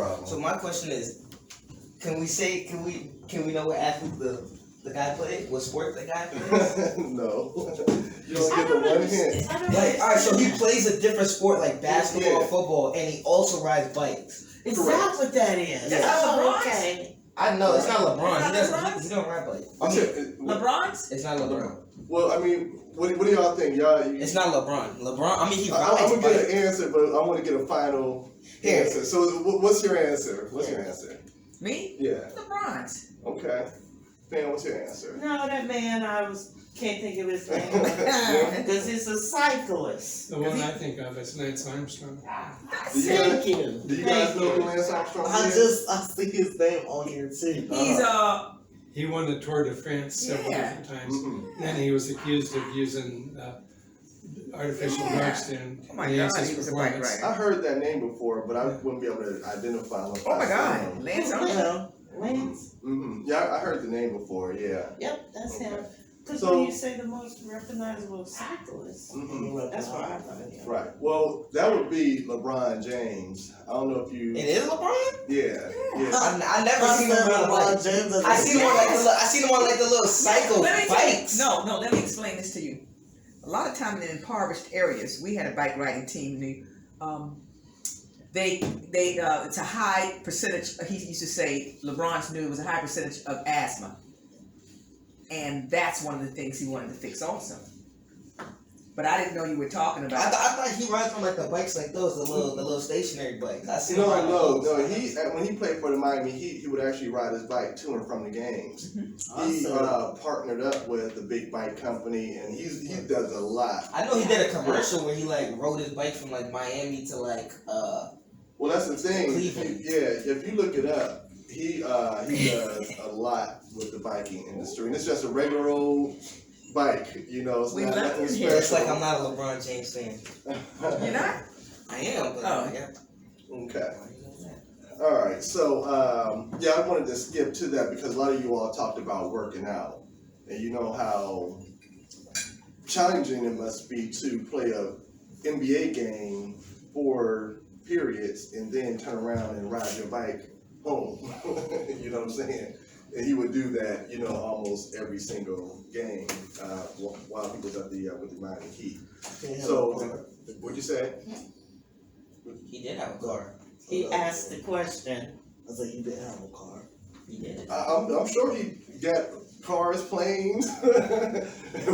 problem. So my question is, can we know what athlete the guy played? What sport the guy plays? No. You don't get the one hint. Like, alright, so he plays a different sport like basketball, Yeah. football, and he also rides bikes. Is that what that is? That's Oh, okay. I know it's not LeBron. It's He not doesn't. LeBron? He don't ride bikes. LeBron's? It's not LeBron. Well, I mean, what do y'all think? It's not LeBron. LeBron. I mean, he rides I'm gonna bikes. get an answer, but I want to get a final answer. So, what's your answer? What's your answer? Me? Yeah. LeBron's. Okay. Pam, what's your answer? No, that man, can't think of his name. Because he's a cyclist. The one I think of is Lance Armstrong. Thank you. Do you guys know who Lance Armstrong is? I see his name on here too. He's He won the Tour de France several different times. Mm-hmm. And he was accused of using artificial drugs to Oh my enhance God, his he was a bike performance. rider. I heard that name before, but I wouldn't be able to identify him. Oh my God, Lance Armstrong. Lance. Mm-hmm. Yeah, I heard the name before. Yeah. Yep, that's him. Because So- when you say the most recognizable cyclist, Mm-hmm. that's what I thought. Right. Well, that would be LeBron James. I don't know if you. It is LeBron. Yeah. I never seen him ride a bike. James. I seen him on like the little cycle Let me tell you- bikes. No, let me explain this to you. A lot of time in impoverished areas, we had a bike riding team. It's a high percentage. He used to say LeBron's knew it was a high percentage of asthma, and that's one of the things he wanted to fix also. But I didn't know you were talking I about. thought he rides on like the bikes like those, the little stationary bikes. I seen him No. ride on those. He when he played for the Miami Heat, he would actually ride his bike to and from the games. He partnered up with a big bike company, and he does a lot. I know he did a commercial where he like rode his bike from like Miami to like Well, that's the thing. Cleveland. If you look it up, he does a lot with the biking industry, and it's just a regular old bike. You know, it's We not love nothing it special. here. it's like I'm not a LeBron James fan. You're not? I am, but Oh. yeah. Okay. All right. So I wanted to skip to that because a lot of you all talked about working out, and you know how challenging it must be to play a NBA game for periods and then turn around and ride your bike home. You know what I'm saying? And he would do that, you know, almost every single game while he was at with the Miami Heat. So, what'd you say? He did have a car. He asked the question. I said you didn't have a car. He did. I'm sure he got cars, planes,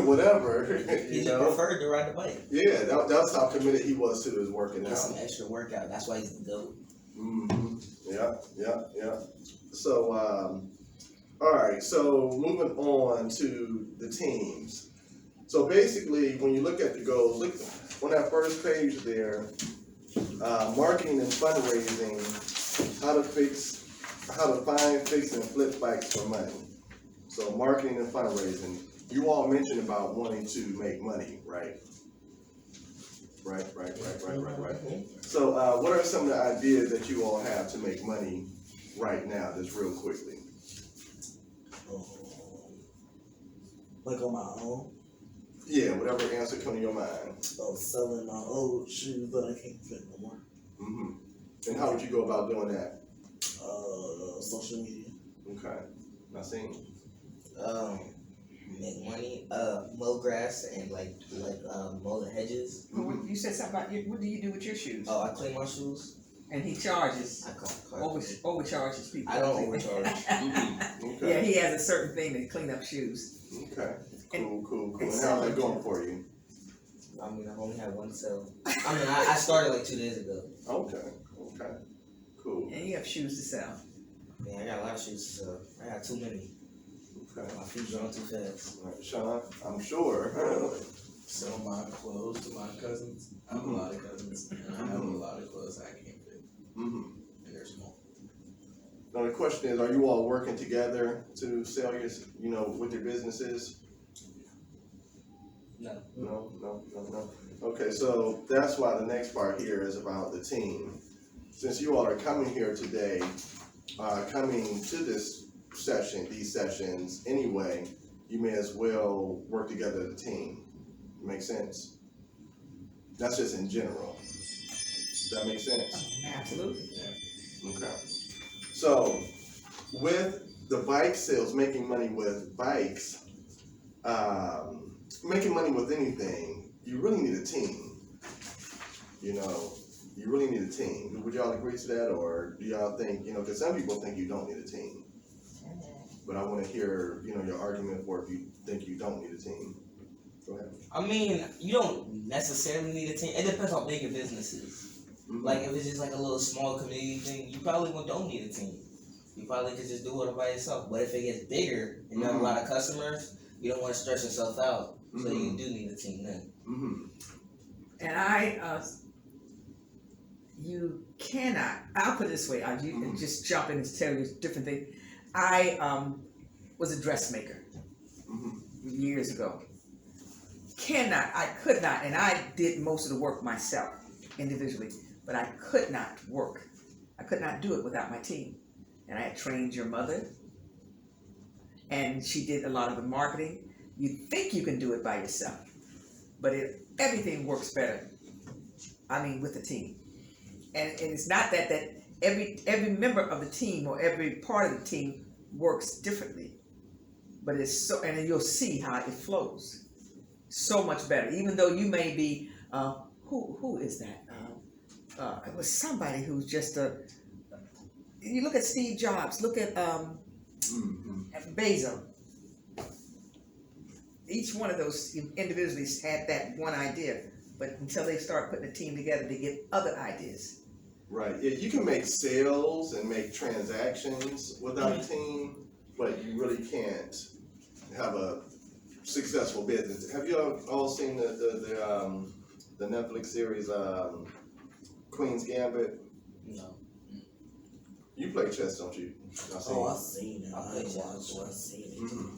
whatever. He You just know? preferred to ride the bike. Yeah, that's how committed he was to his working Get some out. extra workout. That's why he's the GOAT. Mm-hmm. Yeah. So, all right. So moving on to the teams. So basically, when you look at the goals, look on that first page there. Marketing and fundraising, how to find, fix, and flip bikes for money. So marketing and fundraising. You all mentioned about wanting to make money, right? Right. So what are some of the ideas that you all have to make money right now, just real quickly? Like on my own. Yeah, whatever answer come to your mind. Selling my old shoes that I can't fit no more. Mm-hmm. And how would you go about doing that? Social media. Okay. Nassim? Make money, mow grass and like mow the hedges. You said something about what do you do with your shoes? Oh, I clean my shoes. And he charges. I call Overcharges people. I don't overcharge. Okay. Yeah, he has a certain thing to clean up shoes. Okay. Cool. And and how's that going for you? I mean, I've only had one sale. I mean, I started like 2 days ago. Okay. Cool. And you have shoes to sell. Man, I got a lot of shoes, so I got too many. Okay. My feet growing too fast. All right, Sean, I'm sure. Sell my clothes to my cousins. I have a lot of cousins, and I have a lot of clothes I can't fit, Mm-hmm. and they're small. Now the question is, are you all working together to sell your, with your businesses? No. Okay, so that's why the next part here is about the team. Since you all are coming here today, coming to these sessions anyway, you may as well work together as a team. Make sense? That's just in general. Does that make sense? Absolutely. Okay. So with the bike sales, making money with bikes, making money with anything, you really need a team. You know, you really need a team. Would y'all agree to that, or do y'all think, because some people think you don't need a team. But I want to hear, your argument for if you think you don't need a team. Go ahead. I mean, you don't necessarily need a team. It depends how big your business is. Mhm. Like if it's just like a little small community thing, you probably don't need a team. You probably could just do it by yourself. But if it gets bigger and you have a lot of customers, you don't want to stress yourself out. So you do need a team then. Mm-hmm. And you cannot, I'll put it this way, you can just jump in and tell you different things. I was a dressmaker years ago. I could not, and I did most of the work myself individually, but I could not do it without my team. And I had trained your mother, and she did a lot of the marketing. You think you can do it by yourself, but everything works better, with the team. And it's not that every member of the team or every part of the team works differently, but it's so, and then you'll see how it flows so much better. Even though you may be, who is that? It was somebody who's just you look at Steve Jobs, look at Bezos. Each one of those individually had that one idea, but until they start putting a team together, they get other ideas. Right. Yeah, you can make sales and make transactions without a team, but you really can't have a successful business. Have you all seen the Netflix series Queen's Gambit? No. You play chess, don't you? I've seen it. I I play ain't chess. watched it. I've seen it. Mm-hmm.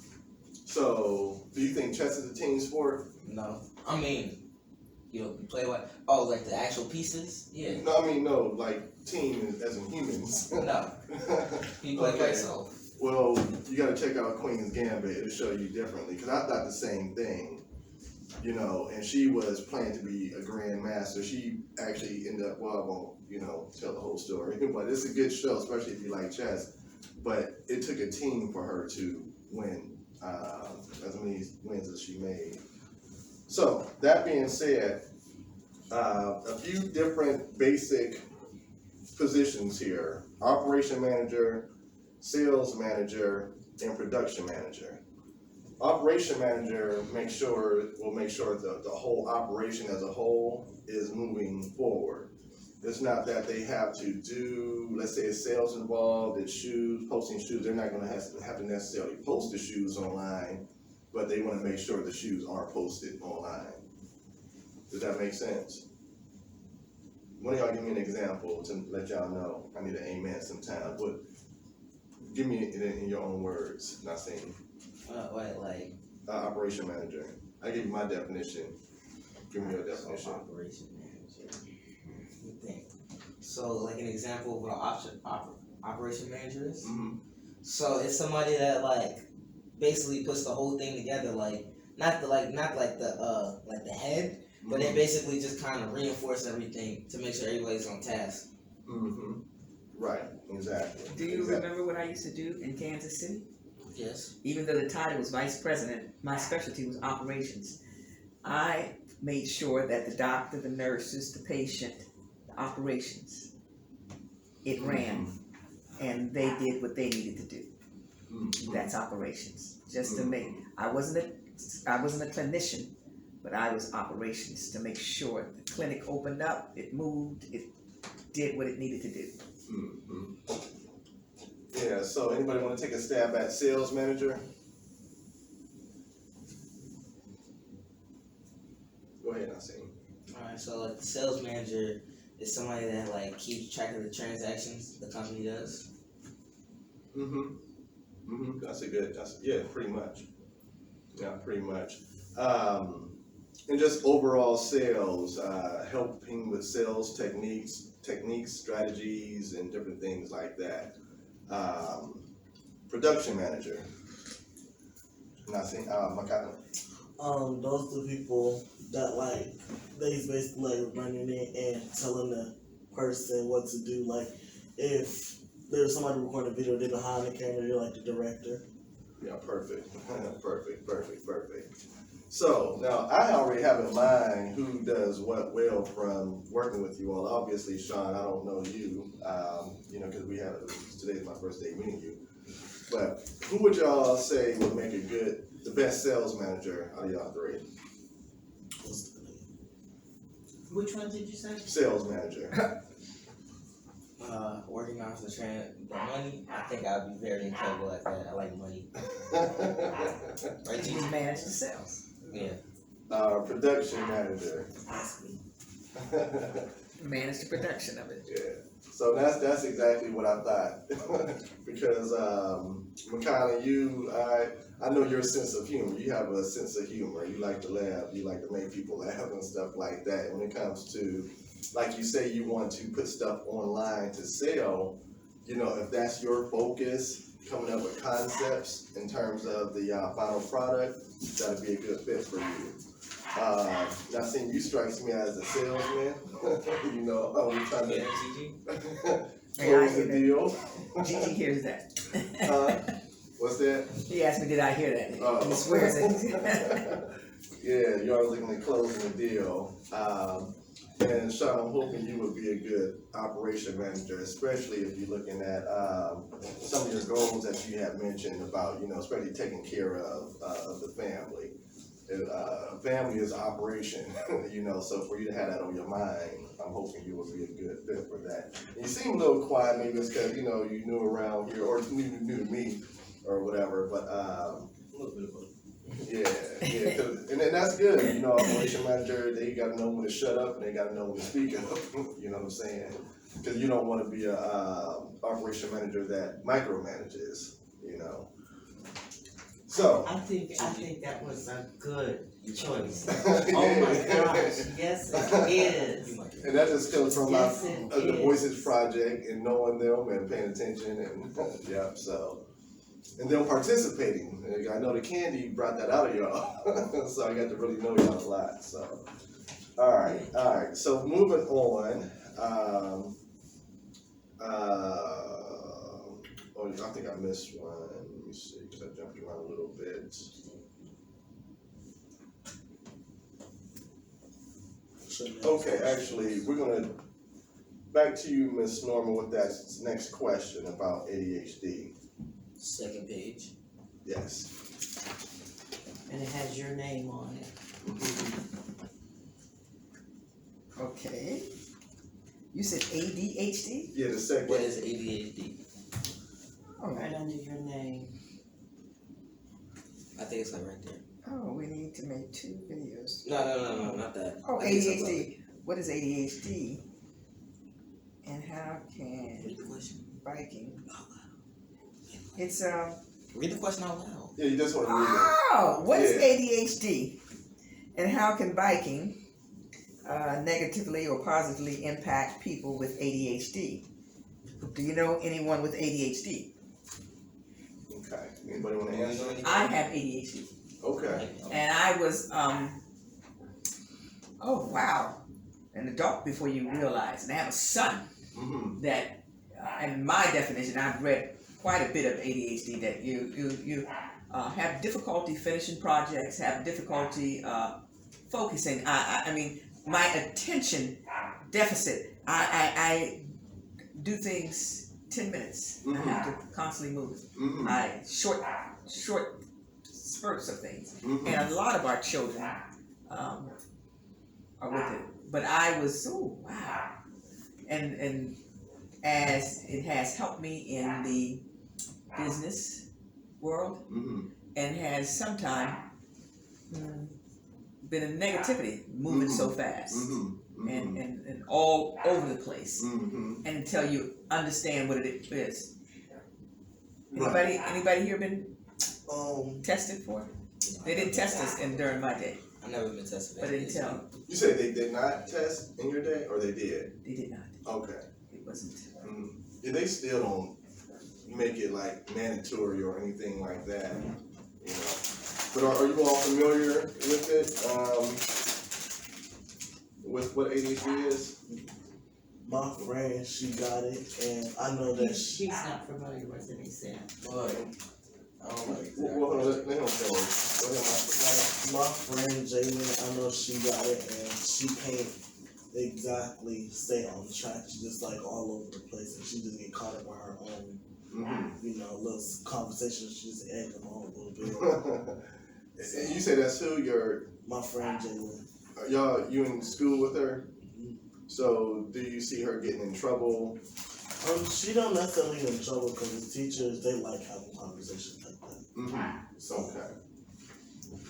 So, do you think chess is a team sport? No. I mean, you play what? Oh, like the actual pieces? Yeah. No, no, like team as in humans. No. You play by yourself. Well, you got to check out Queen's Gambit. It'll show you differently. Because I thought the same thing, and she was planning to be a grandmaster. She actually ended up, well, I won't, tell the whole story. But it's a good show, especially if you like chess. But it took a team for her to win as many wins as she made. So, that being said, a few different basic positions here: operation manager, sales manager, and production manager. Operation manager will make sure the whole operation as a whole is moving forward. It's not that they have to do, let's say, sales involved, it's shoes, posting shoes. They're not going to have to necessarily post the shoes online, but they want to make sure the shoes are posted online. Does that make sense? One of y'all give me an example to let y'all know. I need an amen sometime. But give me it in your own words. Not saying. Like Operation manager. I give you my definition. Give me your definition. operation manager. You think? So, like an example of what an operation manager is. Mm-hmm. So it's somebody that basically puts the whole thing together. Not the head, but they basically just kind of reinforce everything to make sure everybody's on task. Mm-hmm. Right. Exactly. Do you remember what I used to do in Kansas City? Yes. Even though the title was vice president, my specialty was operations. I made sure that the doctor, the nurses, the patient, the operations, it ran, and they did what they needed to do. Mm-hmm. That's operations. Just to make, I wasn't a clinician, but I was operations to make sure the clinic opened up, it moved, it did what it needed to do. Mm-hmm. Yeah, so anybody want to take a stab at sales manager? Go ahead, Naseem. Alright, so the sales manager is somebody that keeps track of the transactions the company does. Mm-hmm. Mm-hmm. Yeah, pretty much. Yeah, pretty much. And just overall sales, helping with sales techniques, strategies, and different things like that. Production manager. Naseem, Makata. Those are the people that they basically running it and telling the person what to do. Like if there's somebody recording a video, they're behind the camera, you're like the director. Yeah, perfect. Perfect. So now I already have in mind who does what well from working with you all. Obviously, Sean, I don't know you, because today's my first day meeting you. But who would y'all say would make the best sales manager out of y'all three? Which one did you say? Sales manager. Organize the money. I think I'd be very incredible at that. I like money. Right, You G? manage the sales. Yeah. Production manager. That's me. Manage the production of it. Yeah. So that's exactly what I thought. Because Makana, I know your sense of humor. You have a sense of humor. You like to laugh. You like to make people laugh and stuff like that. And when it comes to, like you say, you want to put stuff online to sell, if that's your focus, coming up with concepts in terms of the final product, that'd be a good fit for you. Now, seeing you strikes me as a salesman. We're trying to close the deal. Gigi hears that. What's that? He asked me, did I hear that? Oh. He swears it. Yeah, you are looking at closing the deal. And Sean, I'm hoping you would be a good operation manager, especially if you're looking at some of your goals that you have mentioned about, especially taking care of the family. Family is operation, so for you to have that on your mind, I'm hoping you will be a good fit for that. And you seem a little quiet, maybe it's because, you new around here, or new to me, or whatever, but A little bit of both. yeah, and then that's good, operation manager, they gotta know when to shut up and they gotta know when to speak up, you know what I'm saying? Because you don't wanna be a operation manager that micromanages, So. I think that was a good choice. Yeah. Oh my gosh, yes it is. And that just comes from Yes, it the is. Voices Project and knowing them and paying attention and, and them participating. And I know the candy brought that out of y'all, so I got to really know y'all a lot, so. All right, so moving on, I think I missed one, let me see, because I jumped around a little bit. Okay, actually, we're gonna, back to you, Miss Norman, with that next question about ADHD. Second page. Yes. And it has your name on it. Okay. You said ADHD? Yeah, the second. What is ADHD? Oh, Right under your name. I think it's like right there. oh, we need to make 2 videos. No, not that. Oh, I think it's above it. ADHD. What is ADHD? And how can Read the question. biking? It's Read the question out loud. Yeah, you just want to read it. Oh, what is Yeah. ADHD? And how can biking negatively or positively impact people with ADHD? Do you know anyone with ADHD? Okay, anybody want to answer? I have ADHD. Okay. And I was, oh wow, an adult before you realize. And I have a son Mm-hmm. that, in my definition, I've read quite a bit of ADHD, that you have difficulty finishing projects, have difficulty focusing. I mean, my attention deficit, I do things 10 minutes. I have to constantly move. Mm-hmm. I short spurts of things. Mm-hmm. And a lot of our children are with it. But I was, oh wow. And as it has helped me in the business world, Mm-hmm. and has sometimes been a negativity, moving so fast Mm-hmm. and all over the place, Mm-hmm. and until you understand what it is. Right. Anybody here been tested for it? They didn't test us during my day, I've never been tested. but they didn't tell. You say they did not test in your day, or they did? They did not. Okay. It wasn't. Mm-hmm. Yeah, they still don't make it like mandatory or anything like that, But are you all familiar with it? With what ADHD is? My friend, she got it, and I know that He's not familiar with it, he said. Well, like, I don't know exactly. Well, let him finish. Go ahead, my friend Jalen, I know she got it, and she can't exactly stay on track. She's just like all over the place, and she just get caught up on her own, little conversations. She just egg them on a little bit. And you say that's who My friend Jalen. you in school with her? So do you see her getting in trouble? She don't necessarily get in trouble because the teachers, they like having conversations like that. Okay.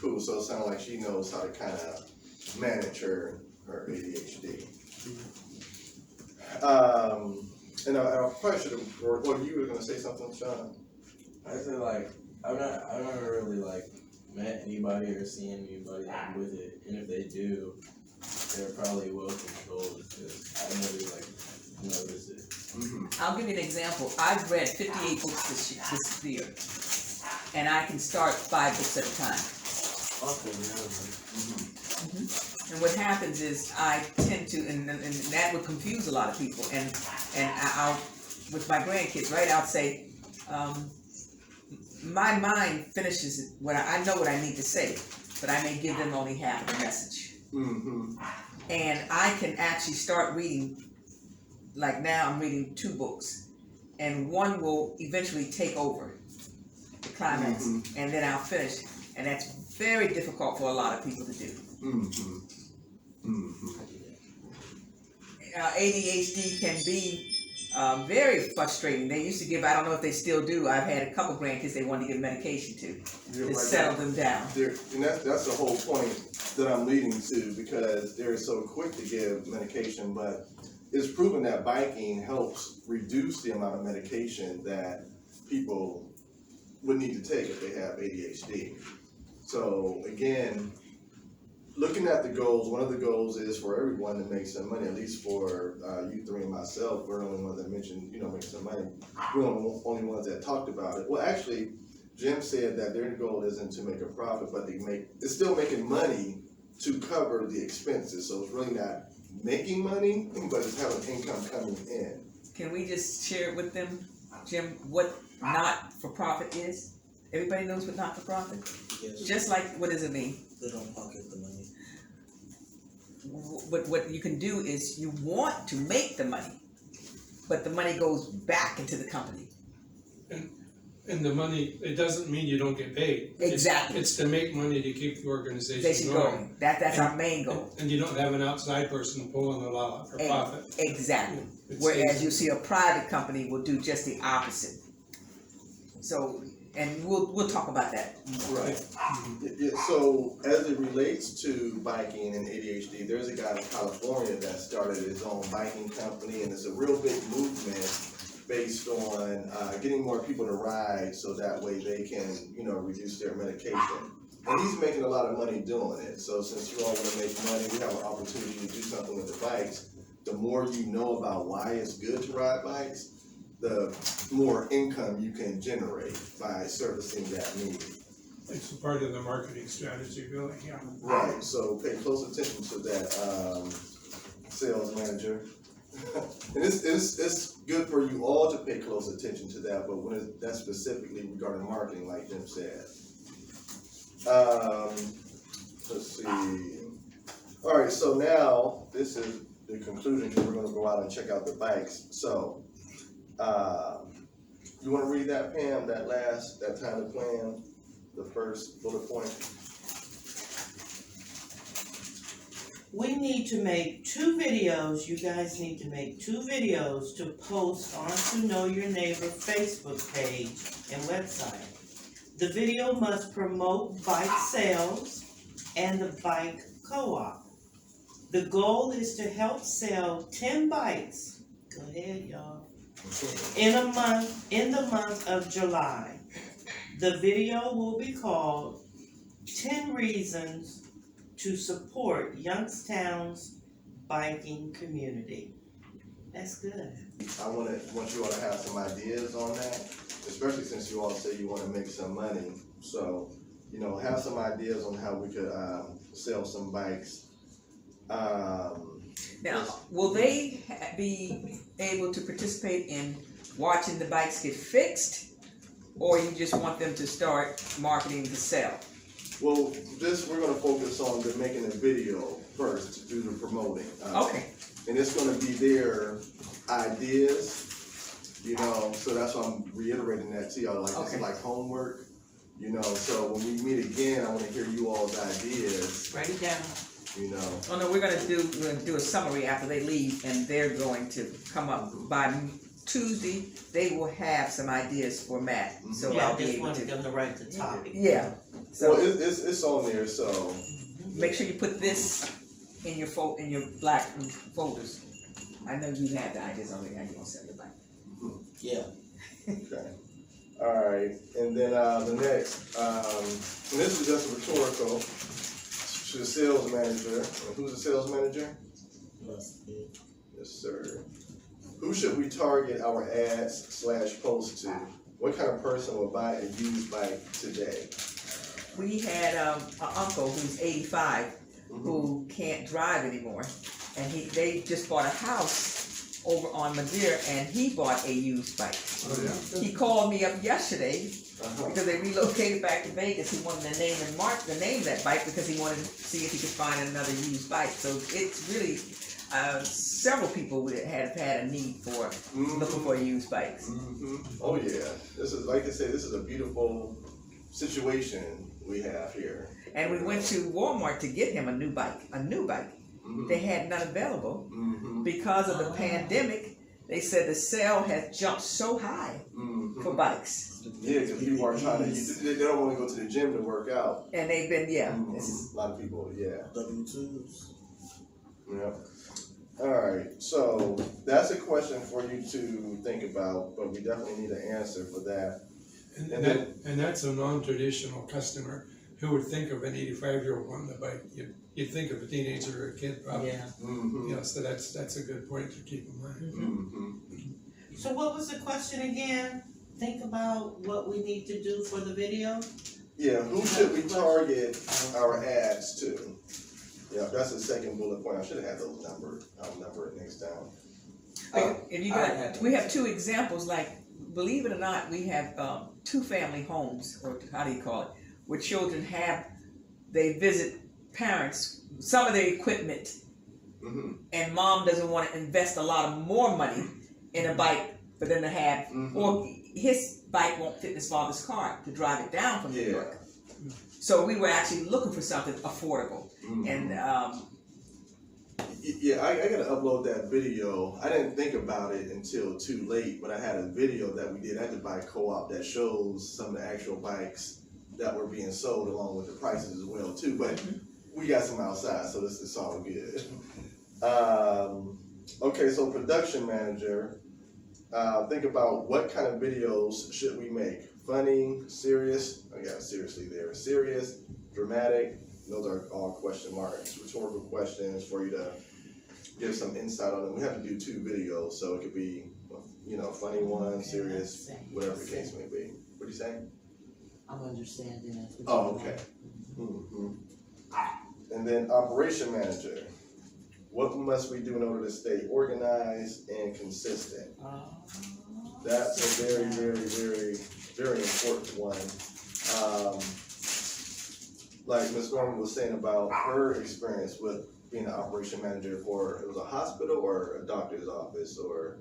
Cool. So it sounds like she knows how to kind of manage her ADHD. And I probably should have, or you were gonna say something, Sean? I said like I've never really like met anybody or seen anybody like with it, and if they do, they're probably well controlled because I never like noticed it. I'll give you an example. I've read 58 books this year, and I can start 5 books at a time. And what happens is I tend to, and that would confuse a lot of people. And I'll, with my grandkids, right? I'll say, my mind finishes what I know what I need to say, but I may give them only half the message. And I can actually start reading. Like now, I'm reading 2 books, and one will eventually take over the climax, and then I'll finish. And that's very difficult for a lot of people to do. ADHD can be very frustrating. They used to give, I don't know if they still do, I've had a couple grandkids they wanted to give medication to settle them down. And that's the whole point that I'm leading to, because they're so quick to give medication, but it's proven that biking helps reduce the amount of medication that people would need to take if they have ADHD. So again, looking at the goals, one of the goals is for everyone to make some money, at least for you three and myself. We're the only ones that mentioned, make some money. We're the only ones that talked about it. Well, actually, Jim said that their goal isn't to make a profit, but it's still making money to cover the expenses. So it's really not making money, but it's having income coming in. Can we just share with them, Jim, what not-for-profit is? Everybody knows what not-for-profit? Yes. Just like, what does it mean? They don't pocket the money. What you can do is you want to make the money, but the money goes back into the company. And the money, it doesn't mean you don't get paid. Exactly. It's to make money to keep the organization They should going. go. That's our main goal. And you don't have an outside person pulling it all out for profit. Exactly. It Whereas stays- you see a private company will do just the opposite. So, and we'll talk about that. Right. So as it relates to biking and ADHD, there's a guy in California that started his own biking company, and it's a real big movement based on getting more people to ride so that way they can, reduce their medication. And he's making a lot of money doing it. So since you all want to make money, we have an opportunity to do something with the bikes. The more you know about why it's good to ride bikes, the more income you can generate by servicing that need. It's a part of the marketing strategy, really, yeah. Right, so pay close attention to that, sales manager. And it's good for you all to pay close attention to that, but when that's specifically regarding marketing, like Jim said. Let's see. All right, so now this is the conclusion, because we're gonna go out and check out the bikes. So, you wanna read that, Pam, that time to plan, the first bullet point? We need to make 2 videos, you guys need to make 2 videos to post onto Know Your Neighbor Facebook page and website. The video must promote bike sales and the bike co-op. The goal is to help sell 10 bikes, go ahead y'all, in the month of July. The video will be called 10 Reasons to Support Youngstown's Biking Community. That's good. I want you all to have some ideas on that, especially since you all say you want to make some money. So, have some ideas on how we could sell some bikes. Now, will they be able to participate in watching the bikes get fixed? Or you just want them to start marketing to sell? Well, we're gonna focus on the making a video first to do the promoting. Okay, And it's gonna be their ideas, you know, so that's why I'm reiterating that to y'all, like, this Okay. is like homework, you know, so when we meet again, I wanna hear you all's ideas, Write it down. you know. oh no, we're gonna do a summary after they leave, and they're going to come up by Tuesday. They will have some ideas for Matt, so Yeah, I'll I be just able wanted to. them to write the topic. Yeah, Well, so it's on there, so, make sure you put this in your black folders. I know you have the ideas already, how you gonna sell your bike. Yeah. okay. Alright, and then, the next, and this is just rhetorical, to the sales manager. And who's the sales manager? Yes, sir. Who should we target our ads / posts to? What kind of person will buy a used bike today? We had an uncle who's 85 who can't drive anymore, and they just bought a house over on Madeira, and he bought a used bike. Oh, yeah. He called me up yesterday Uh-huh. because they relocated back to Vegas. He wanted to name and mark the name of that bike because he wanted to see if he could find another used bike. So it's really several people that have had a need for looking for used bikes. Oh yeah, this is, like I said, this is a beautiful situation we have here. And we went to Walmart to get him a new bike. They had none available because of the pandemic. They said the sale has jumped so high for bikes. Yeah, because people are trying to, they don't want to go to the gym to work out. And they've been, this is, A lot of people, yeah. W-2s. Yeah. Alright, so that's a question for you to think about, but we definitely need an answer for that. And that's a non-traditional customer who would think of an 85-year-old wanting a bike. You'd think of a teenager or a kid probably. Yeah. Yeah, so that's a good point to keep in mind. So what was the question again? Think about what we need to do for the video? Yeah, who should we target our ads to? Yeah, that's the second bullet point. I should have had those numbered. I'll number it next down. if you I had got, we have two examples, like, believe it or not, we have 2 family homes, or how do you call it, where children they visit parents, some of their equipment, and mom doesn't want to invest a lot of more money in a bike for them to have, or his bike won't fit in his father's car to drive it down from New York. So we were actually looking for something affordable, and yeah, I gotta upload that video. I didn't think about it until too late, but I had a video that we did at the bike co-op that shows some of the actual bikes that were being sold along with the prices as well too. But we got some outside, so this is all good. Okay, so production manager, think about what kind of videos should we make? Funny, serious, I got seriously there. Serious, dramatic, those are all question marks, rhetorical questions for you to give some insight on them. We have to do 2 videos, so it could be, you know, funny one, serious, whatever the case may be. What are you saying? I'm understanding it. Oh, okay. And then operation manager, what must we do in order to stay organized and consistent? That's a very, very, very, very important one. Like Ms. Norman was saying about her experience with being an operation manager for, it was a hospital or a doctor's office, or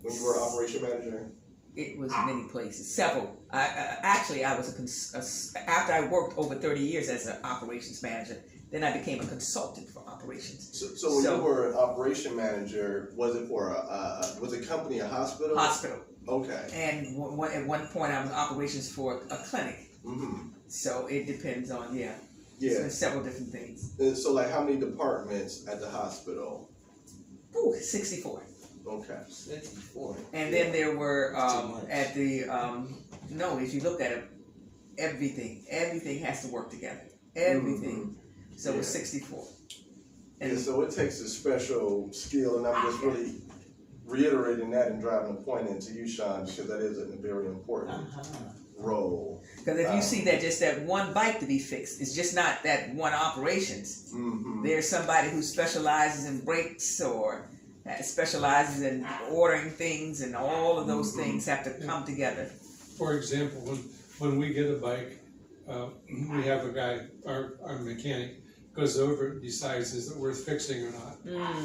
when you were an operation manager? it was many places, several. I was after I worked over 30 years as an operations manager, then I became a consultant for operations. So when you were an operation manager, was it for was the company a hospital? Hospital. Okay. And at one point I was operations for a clinic. Mm-hmm. So it depends on, Yeah. So several different things. So like how many departments at the hospital? Ooh, 64. Okay. 64. And then there were Too much. at the no, if you looked at it, everything has to work together. Everything. So it's 64. And so it takes a special skill, and I'm just reiterating that and driving the point into you, Sean, because that is a very important role. Because if you see that just that one bike to be fixed, it's just not that one operations. Mm-hmm. There's somebody who specializes in brakes or specializes in ordering things, and all of those things have to come together. For example, when we get a bike, we have a guy, our mechanic, goes over, decides is it worth fixing or not.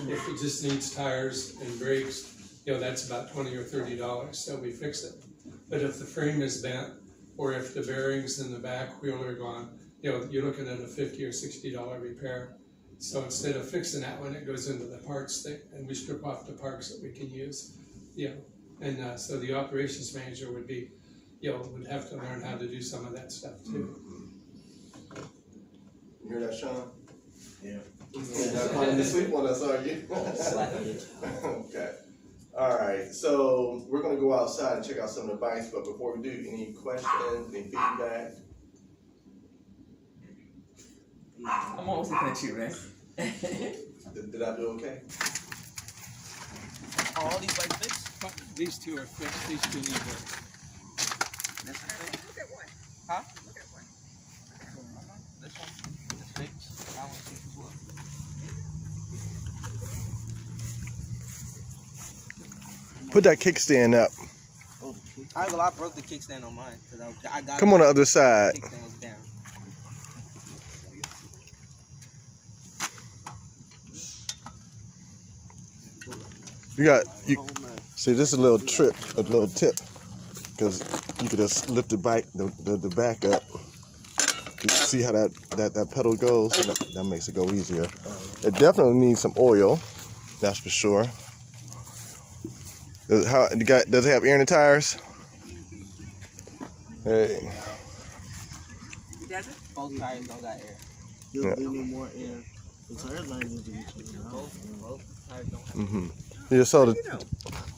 If it just needs tires and brakes, that's about $20 or $30, so we fix it. But if the frame is bent, or if the bearings in the back wheel are gone, you're looking at a $50 or $60 repair. So instead of fixing that one, it goes into the parts thing, and we strip off the parts that we can use. And so the operations manager would be, would have to learn how to do some of that stuff too. You hear that, Sean? Yeah. You're not falling asleep on us, are you? Okay. All right. So we're gonna go outside and check out some of the bikes, but before we do, any questions, any feedback? I'm always looking at you, right? Did I do okay? Are all these bikes fixed? These two are fixed, these two need work. Look at one. Huh? Look at one. This one is fixed. That one's fixed as well. Put that kickstand up. I ain't gonna lie, I broke the kickstand on mine because I got. Come on the other side. The kickstand was down. See, this is a little tip, because you could just lift the back up. You see how that pedal goes? That makes it go easier. It definitely needs some oil, that's for sure. Does it have air in the tires? Hey. Does it? Both tires don't got air. They need more air. The tires might need to be changed out. Both tires don't have Mm-hmm. Yeah, so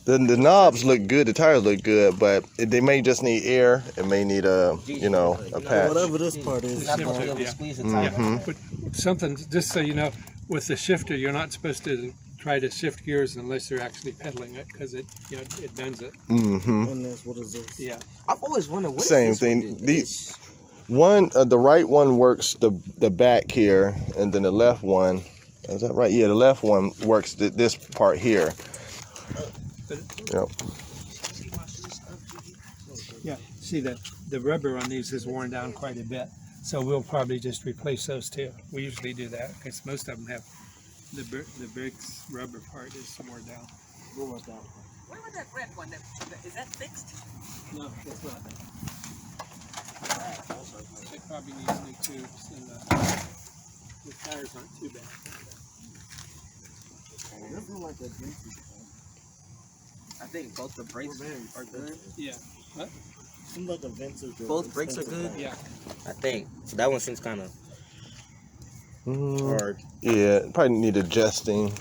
the knobs look good, the tires look good, but they may just need air. It may need a patch. Whatever this part is. Not gonna be able to squeeze the tire. But something, just so you know, with the shifter, you're not supposed to try to shift gears unless you're actually pedaling it, because it bends it. Mm-hmm. And that's what is this? Yeah. I've always wondered what Same is this thing. one do? The right one works the back here, and then the left one, is that right? Yeah, the left one works this part here. Yep. Yeah, see the rubber on these is worn down quite a bit, so we'll probably just replace those too. We usually do that because most of them have the brakes rubber part is worn down. We'll work out. What about that red one? Is that fixed? No, that's not. It probably needs new tubes, and the tires aren't too bad. This is like a greasy. I think both the brakes are good. Yeah. What? Seems like a vintage. Both brakes are good. Yeah. I think so. That one seems kind of hard. Yeah, it probably need adjusting.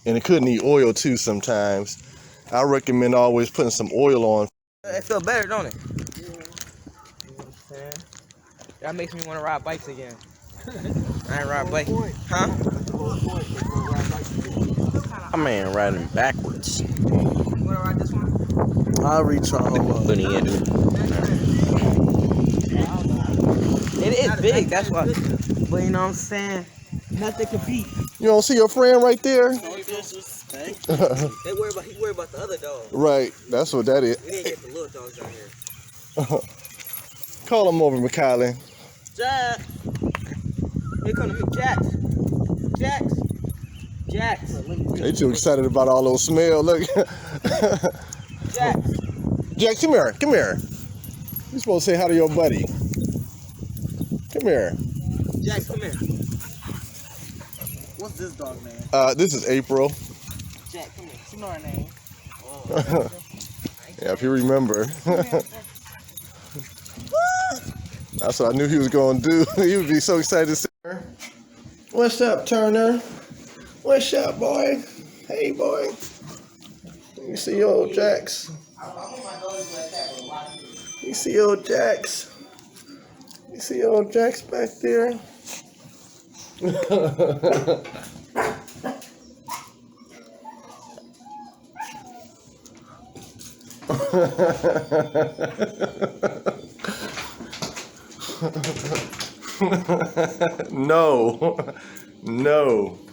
And it could need oil too sometimes. I recommend always putting some oil on. It feel better, don't it? Yeah. You know what I'm saying? That makes me want to ride bikes again. I ain't ride bikes. Huh? I mean, riding backwards. You wanna ride this one? I'll reach all up. Putting it. It is big, that's why. But you know what I'm saying? Nothing can beat. You don't see your friend right there? He worry about the other dog. Right, that's what that is. We didn't get the little dogs out here. Call him over, McKylan. Jack! Here come the Jax! Jax! They too excited about all those smells. Look. Jax! Jack, come here. Come here. You're supposed to say hi to your buddy. Come here. Jax, come here. What's this dog name? This is April. Jack, come here. You know her name. Yeah, if you remember. That's what I knew he was going to do. He would be so excited to see her. What's up, Turner? What's up, boy? Hey, boy. You see old Jax? You see old Jax? You see old Jax back there? No, no.